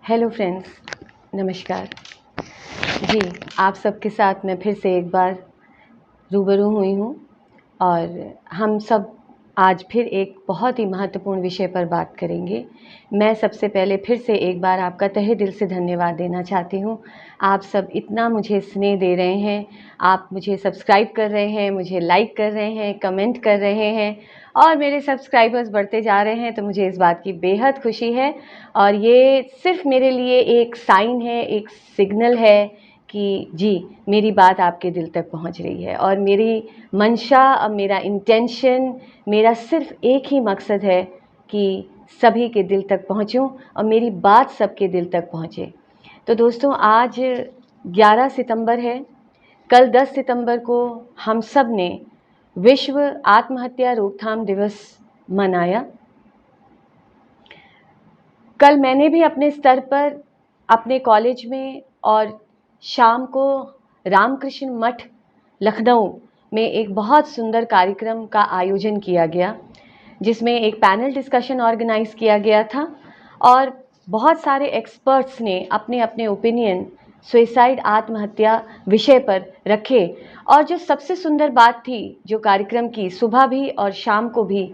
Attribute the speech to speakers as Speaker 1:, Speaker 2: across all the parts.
Speaker 1: Hello friends, नमस्कार जी। आप सबके साथ मैं फिर से एक बार रूबरू हुई हूँ और हम सब आज फिर एक बहुत ही महत्वपूर्ण विषय पर बात करेंगे। मैं सबसे पहले फिर से एक बार आपका तहे दिल से धन्यवाद देना चाहती हूँ। आप सब इतना मुझे स्नेह दे रहे हैं, आप मुझे सब्सक्राइब कर रहे हैं, मुझे लाइक कर रहे हैं, कमेंट कर रहे हैं और मेरे सब्सक्राइबर्स बढ़ते जा रहे हैं, तो मुझे इस बात की बेहद खुशी है। और ये सिर्फ मेरे लिए एक साइन है, एक सिग्नल है कि जी, मेरी बात आपके दिल तक पहुंच रही है। और मेरी मंशा और मेरा इंटेंशन, मेरा सिर्फ एक ही मकसद है कि सभी के दिल तक पहुंचूं और मेरी बात सबके दिल तक पहुंचे। तो दोस्तों, आज 11 सितंबर है। कल 10 सितंबर को हम सब ने विश्व आत्महत्या रोकथाम दिवस मनाया। कल मैंने भी अपने स्तर पर अपने कॉलेज में और शाम को रामकृष्ण मठ लखनऊ में एक बहुत सुंदर कार्यक्रम का आयोजन किया गया, जिसमें एक पैनल डिस्कशन ऑर्गेनाइज किया गया था और बहुत सारे एक्सपर्ट्स ने अपने अपने ओपिनियन सुसाइड आत्महत्या विषय पर रखे। और जो सबसे सुंदर बात थी जो कार्यक्रम की, सुबह भी और शाम को भी,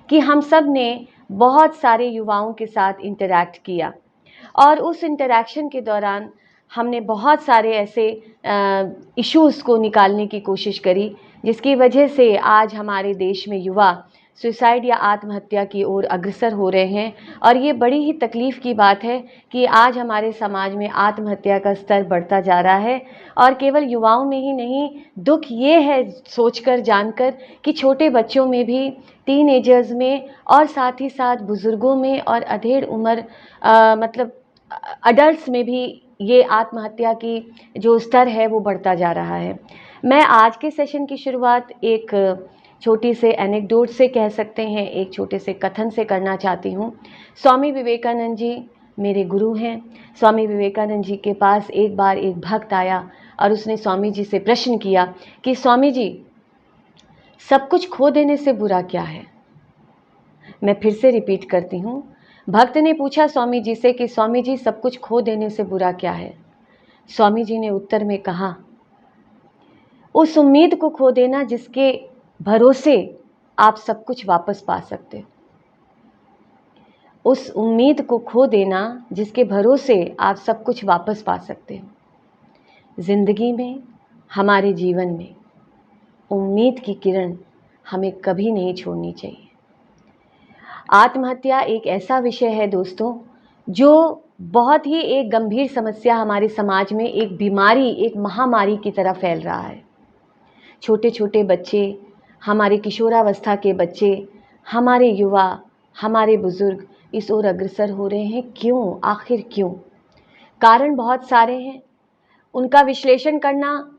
Speaker 1: कि हम सब ने बहुत सारे युवाओं के साथ इंटरैक्ट किया और उस इंटरैक्शन के दौरान हमने बहुत सारे ऐसे इश्यूज़ को निकालने की कोशिश करी, जिसकी वजह से आज हमारे देश में युवा सुसाइड या आत्महत्या की ओर अग्रसर हो रहे हैं। और ये बड़ी ही तकलीफ़ की बात है कि आज हमारे समाज में आत्महत्या का स्तर बढ़ता जा रहा है। और केवल युवाओं में ही नहीं, दुख ये है सोचकर जानकर कि छोटे बच्चों में भी, टीनेजर्स में और साथ ही साथ बुज़ुर्गों में और अधेड़ उम्र मतलब अडल्ट्स में भी ये आत्महत्या की जो स्तर है वो बढ़ता जा रहा है। मैं आज के सेशन की शुरुआत एक छोटी से एनेक्डोट से कह सकते हैं, एक छोटे से कथन से करना चाहती हूँ। स्वामी विवेकानंद जी मेरे गुरु हैं। स्वामी विवेकानंद जी के पास एक बार एक भक्त आया और उसने स्वामी जी से प्रश्न किया कि स्वामी जी, सब कुछ खो देने से बुरा क्या है? मैं फिर से रिपीट करती हूँ। भक्त ने पूछा स्वामी जी से कि स्वामी जी, सब कुछ खो देने से बुरा क्या है? स्वामी जी ने उत्तर में कहा, उस उम्मीद को खो देना जिसके भरोसे आप सब कुछ वापस पा सकते। उस उम्मीद को खो देना जिसके भरोसे आप सब कुछ वापस पा सकते। जिंदगी में, हमारे जीवन में उम्मीद की किरण हमें कभी नहीं छोड़नी चाहिए। आत्महत्या एक ऐसा विषय है दोस्तों, जो बहुत ही एक गंभीर समस्या हमारे समाज में, एक बीमारी, एक महामारी की तरह फैल रहा है। छोटे छोटे बच्चे, हमारे किशोरावस्था के बच्चे, हमारे युवा, हमारे बुजुर्ग इस ओर अग्रसर हो रहे हैं। क्यों? आखिर क्यों? कारण बहुत सारे हैं, उनका विश्लेषण करना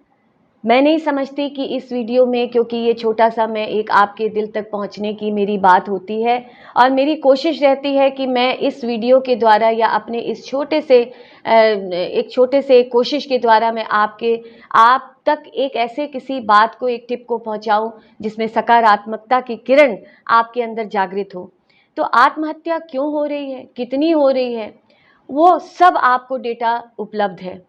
Speaker 1: मैं नहीं समझती कि इस वीडियो में, क्योंकि ये छोटा सा मैं एक आपके दिल तक पहुंचने की मेरी बात होती है और मेरी कोशिश रहती है कि मैं इस वीडियो के द्वारा या अपने इस छोटे से कोशिश के द्वारा मैं आप तक एक ऐसे किसी बात को, एक टिप को पहुंचाऊं जिसमें सकारात्मकता की किरण आपके अंदर जागृत हो। तो आत्महत्या क्यों हो रही है, कितनी हो रही है, वो सब आपको डेटा उपलब्ध है।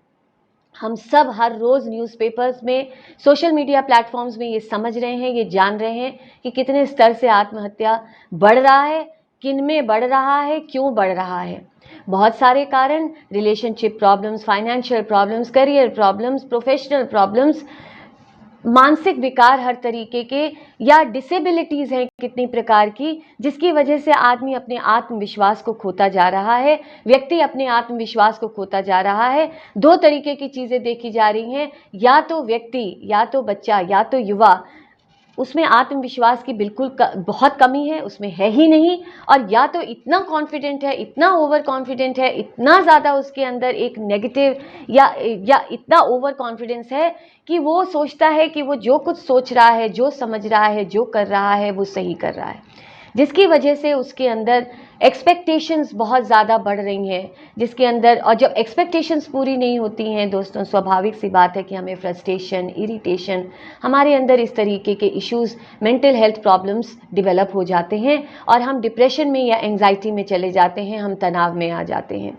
Speaker 1: हम सब हर रोज़ न्यूज़पेपर्स में, सोशल मीडिया प्लेटफॉर्म्स में ये समझ रहे हैं, ये जान रहे हैं कि कितने स्तर से आत्महत्या बढ़ रहा है, किन में बढ़ रहा है, क्यों बढ़ रहा है। बहुत सारे कारण, relationship problems, financial problems, career problems, professional problems, मानसिक विकार हर तरीके के, या डिसेबिलिटीज़ हैं कितनी प्रकार की, जिसकी वजह से आदमी अपने आत्मविश्वास को खोता जा रहा है, व्यक्ति अपने आत्मविश्वास को खोता जा रहा है। दो तरीके की चीज़ें देखी जा रही हैं, या तो व्यक्ति, या तो बच्चा, या तो युवा, उसमें आत्मविश्वास की बिल्कुल बहुत कमी है, उसमें है ही नहीं। और या तो इतना कॉन्फिडेंट है, इतना ओवर कॉन्फिडेंट है, इतना ज़्यादा उसके अंदर एक नेगेटिव या इतना ओवर कॉन्फिडेंस है कि वो सोचता है कि वो जो कुछ सोच रहा है, जो समझ रहा है, जो कर रहा है, वो सही कर रहा है, जिसकी वजह से उसके अंदर एक्सपेक्टेशंस बहुत ज़्यादा बढ़ रही हैं, जिसके अंदर, और जब एक्सपेक्टेशंस पूरी नहीं होती हैं दोस्तों, स्वाभाविक सी बात है कि हमें फ्रस्ट्रेशन, इरिटेशन, हमारे अंदर इस तरीके के issues, mental health problems develop हो जाते हैं और हम डिप्रेशन में या एंग्जाइटी में चले जाते हैं, हम तनाव में आ जाते हैं।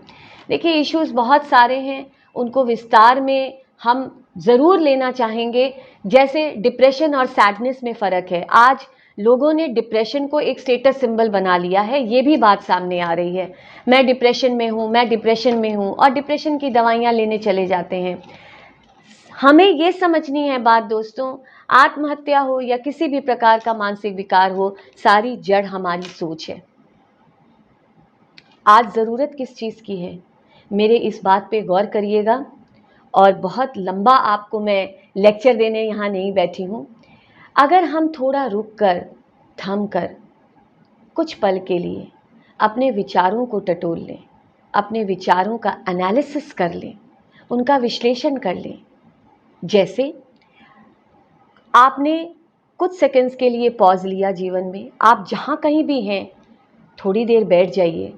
Speaker 1: देखिए इश्यूज़ बहुत सारे हैं, उनको विस्तार में हम ज़रूर लेना चाहेंगे। जैसे डिप्रेशन और सैडनेस में फ़र्क है। आज लोगों ने डिप्रेशन को एक स्टेटस सिंबल बना लिया है, ये भी बात सामने आ रही है। मैं डिप्रेशन में हूँ, मैं डिप्रेशन में हूँ, और डिप्रेशन की दवाइयाँ लेने चले जाते हैं। हमें ये समझनी है बात दोस्तों, आत्महत्या हो या किसी भी प्रकार का मानसिक विकार हो, सारी जड़ हमारी सोच है। आज ज़रूरत किस चीज़ की है, मेरे इस बात पे गौर करिएगा। और बहुत लंबा आपको मैं लेक्चर देने यहाँ नहीं बैठी हूँ। अगर हम थोड़ा रुक कर, थम कर, कुछ पल के लिए अपने विचारों को टटोल लें, अपने विचारों का एनालिसिस कर लें, उनका विश्लेषण कर लें। जैसे आपने कुछ सेकंड्स के लिए पॉज लिया जीवन में, आप जहाँ कहीं भी हैं थोड़ी देर बैठ जाइए,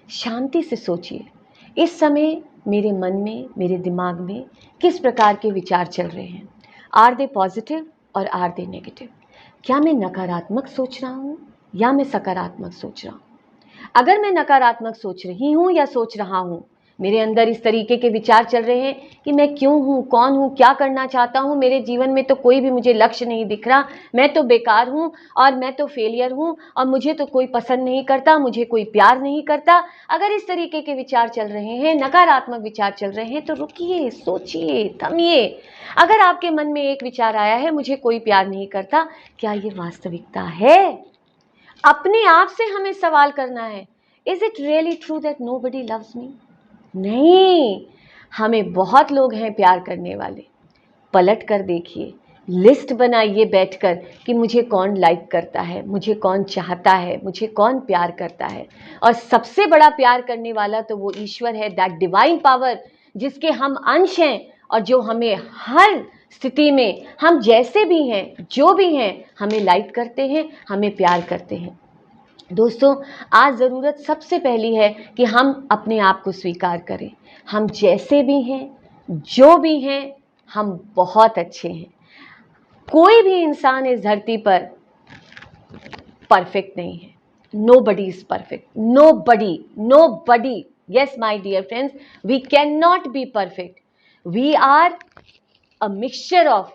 Speaker 1: शांति से सोचिए, इस समय मेरे मन में, मेरे दिमाग में किस प्रकार के विचार चल रहे हैं। आर दे पॉजिटिव और आर दे नेगेटिव? क्या मैं नकारात्मक सोच रहा हूँ या मैं सकारात्मक सोच रहा हूँ? अगर मैं नकारात्मक सोच रही हूँ या सोच रहा हूँ, मेरे अंदर इस तरीके के विचार चल रहे हैं कि मैं क्यों हूँ, कौन हूँ, क्या करना चाहता हूँ, मेरे जीवन में तो कोई भी मुझे लक्ष्य नहीं दिख रहा, मैं तो बेकार हूँ और मैं तो फेलियर हूँ और मुझे तो कोई पसंद नहीं करता, मुझे कोई प्यार नहीं करता। अगर इस तरीके के विचार चल रहे हैं, नकारात्मक विचार चल रहे हैं, तो रुकिए, सोचिए, थमिए। अगर आपके मन में एक विचार आया है, मुझे कोई प्यार नहीं करता, क्या ये वास्तविकता है? अपने आप से हमें सवाल करना है, is it really true that nobody loves me? नहीं, हमें बहुत लोग हैं प्यार करने वाले। पलट कर देखिए, लिस्ट बनाइए बैठकर कि मुझे कौन लाइक करता है, मुझे कौन चाहता है, मुझे कौन प्यार करता है। और सबसे बड़ा प्यार करने वाला तो वो ईश्वर है, दैट डिवाइन पावर, जिसके हम अंश हैं और जो हमें हर स्थिति में, हम जैसे भी हैं, जो भी हैं, हमें लाइक करते हैं, हमें प्यार करते हैं। दोस्तों, आज ज़रूरत सबसे पहली है कि हम अपने आप को स्वीकार करें। हम जैसे भी हैं, जो भी हैं, हम बहुत अच्छे हैं। कोई भी इंसान इस धरती पर परफेक्ट नहीं है। Nobody is perfect. Nobody. Nobody. Yes, my dear friends, we cannot be perfect. We are a mixture of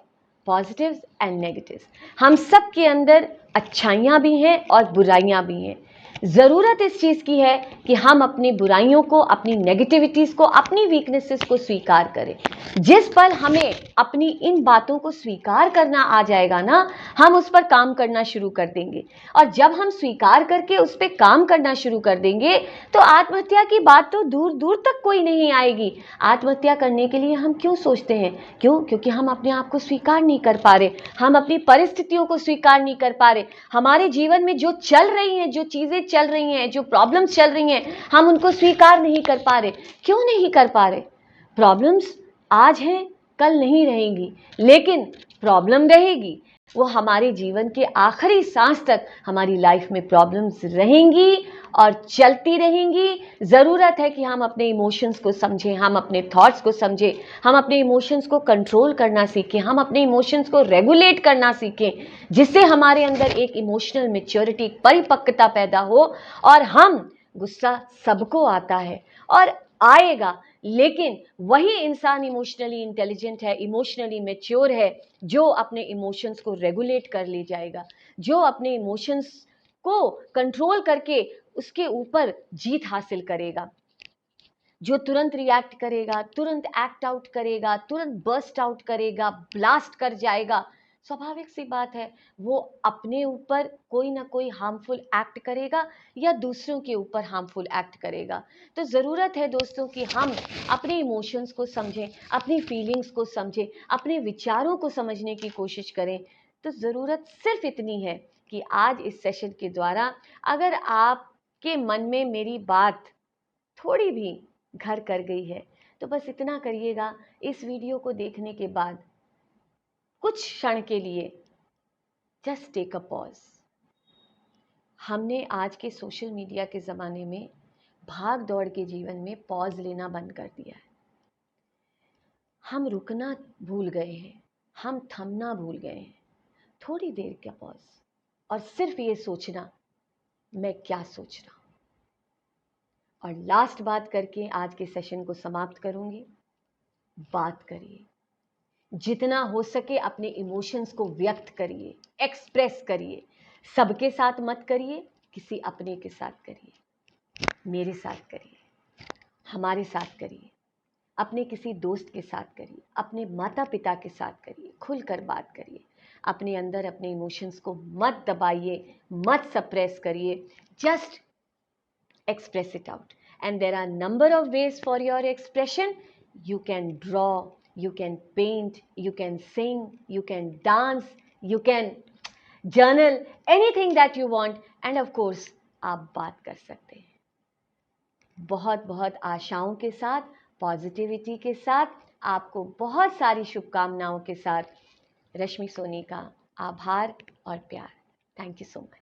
Speaker 1: positives and negatives. हम सब के अंदर अच्छाइयाँ भी हैं और बुराइयाँ भी हैं। ज़रूरत इस चीज़ की है कि हम अपनी बुराइयों को, अपनी नेगेटिविटीज़ को, अपनी वीकनेसेस को स्वीकार करें। जिस पल हमें अपनी इन बातों को स्वीकार करना आ जाएगा ना, हम उस पर काम करना शुरू कर देंगे। और जब हम स्वीकार करके उस पर काम करना शुरू कर देंगे तो आत्महत्या की बात तो दूर दूर तक कोई नहीं आएगी। आत्महत्या करने के लिए हम क्यों सोचते हैं? क्योंकि हम अपने आप को स्वीकार नहीं कर पा रहे, हम अपनी परिस्थितियों को स्वीकार नहीं कर पा रहे। हमारे जीवन में जो चल रही हैं, जो चीज़ें चल रही हैं, जो प्रॉब्लम्स चल रही हैं, हम उनको स्वीकार नहीं कर पा रहे। क्यों नहीं कर पा रहे? प्रॉब्लम्स आज हैं, कल नहीं रहेंगी, लेकिन प्रॉब्लम रहेगी। वो हमारे जीवन के आखिरी सांस तक हमारी लाइफ में प्रॉब्लम्स रहेंगी और चलती रहेंगी। ज़रूरत है कि हम अपने इमोशंस को समझें, हम अपने थॉट्स को समझें, हम अपने इमोशंस को कंट्रोल करना सीखें, हम अपने इमोशंस को रेगुलेट करना सीखें, जिससे हमारे अंदर एक इमोशनल मैच्योरिटी, परिपक्वता पैदा हो। और हम, गुस्सा सबको आता है और आएगा, लेकिन वही इंसान इमोशनली इंटेलिजेंट है, इमोशनली मैच्योर है, जो अपने इमोशंस को रेगुलेट कर ले जाएगा, जो अपने इमोशंस को कंट्रोल करके उसके ऊपर जीत हासिल करेगा, जो तुरंत रिएक्ट करेगा, तुरंत एक्ट आउट करेगा, तुरंत बर्स्ट आउट करेगा, ब्लास्ट कर जाएगा। स्वाभाविक सी बात है, वो अपने ऊपर कोई ना कोई हार्मफुल एक्ट करेगा या दूसरों के ऊपर हार्मफुल एक्ट करेगा। तो ज़रूरत है दोस्तों कि हम अपने इमोशंस को समझें, अपनी फीलिंग्स को समझें, अपने विचारों को समझने की कोशिश करें। तो ज़रूरत सिर्फ इतनी है कि आज इस सेशन के द्वारा अगर आपके मन में मेरी बात थोड़ी भी घर कर गई है, तो बस इतना करिएगा, इस वीडियो को देखने के बाद कुछ क्षण के लिए जस्ट टेक अ पॉज। हमने आज के सोशल मीडिया के ज़माने में, भाग दौड़ के जीवन में पॉज लेना बंद कर दिया है। हम रुकना भूल गए हैं, हम थमना भूल गए हैं। थोड़ी देर का पॉज और सिर्फ ये सोचना, मैं क्या सोच रहा हूँ। और लास्ट बात करके आज के सेशन को समाप्त करूंगी। बात करिए, जितना हो सके अपने इमोशंस को व्यक्त करिए, एक्सप्रेस करिए। सबके साथ मत करिए, किसी अपने के साथ करिए, मेरे साथ करिए, हमारे साथ करिए, अपने किसी दोस्त के साथ करिए, अपने माता पिता के साथ करिए, खुलकर बात करिए। अपने अंदर अपने इमोशंस को मत दबाइए, मत सप्रेस करिए, just express it out. And there are number of ways for your expression. You can draw, you can paint, you can sing, you can dance, you can journal, anything that you want. And of course आप बात कर सकते हैं। बहुत बहुत आशाओं के साथ, पॉजिटिविटी के साथ, आपको बहुत सारी शुभकामनाओं के साथ रश्मि सोनी का आभार और प्यार। Thank you so much.